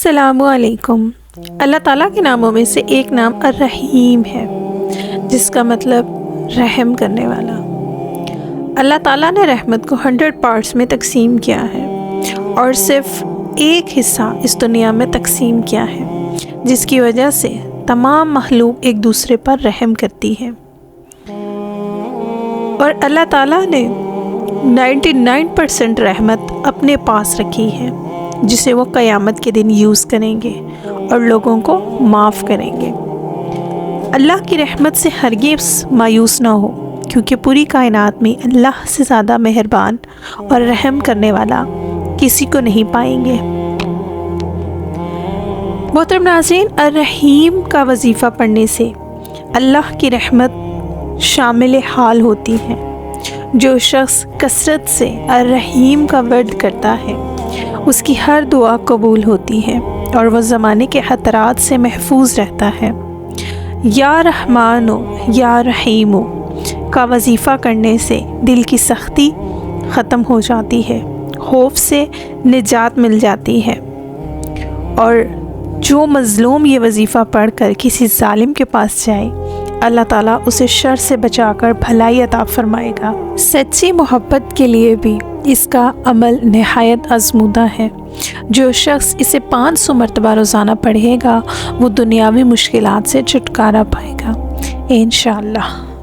السلام علیکم۔ اللہ تعالیٰ کے ناموں میں سے ایک نام الرحیم ہے، جس کا مطلب رحم کرنے والا۔ اللہ تعالیٰ نے رحمت کو 100 پارٹس میں تقسیم کیا ہے اور صرف ایک حصہ اس دنیا میں تقسیم کیا ہے، جس کی وجہ سے تمام مخلوق ایک دوسرے پر رحم کرتی ہے۔ اور اللہ تعالیٰ نے 99% رحمت اپنے پاس رکھی ہے، جسے وہ قیامت کے دن یوز کریں گے اور لوگوں کو معاف کریں گے۔ اللہ کی رحمت سے ہرگز مایوس نہ ہو، کیونکہ پوری کائنات میں اللہ سے زیادہ مہربان اور رحم کرنے والا کسی کو نہیں پائیں گے۔ محترم ناظرین، الرحیم کا وظیفہ پڑھنے سے اللہ کی رحمت شامل حال ہوتی ہے۔ جو شخص کثرت سے الرحیم کا ورد کرتا ہے، اس کی ہر دعا قبول ہوتی ہے اور وہ زمانے کے خطرات سے محفوظ رہتا ہے۔ یا رحمانو یا رحیمو کا وظیفہ کرنے سے دل کی سختی ختم ہو جاتی ہے، خوف سے نجات مل جاتی ہے، اور جو مظلوم یہ وظیفہ پڑھ کر کسی ظالم کے پاس جائے، اللہ تعالیٰ اسے شر سے بچا کر بھلائی عطا فرمائے گا۔ سچی محبت کے لیے بھی اس کا عمل نہایت آزمودہ ہے۔ جو شخص اسے 500 مرتبہ روزانہ پڑھے گا، وہ دنیاوی مشکلات سے چھٹکارا پائے گا انشاءاللہ۔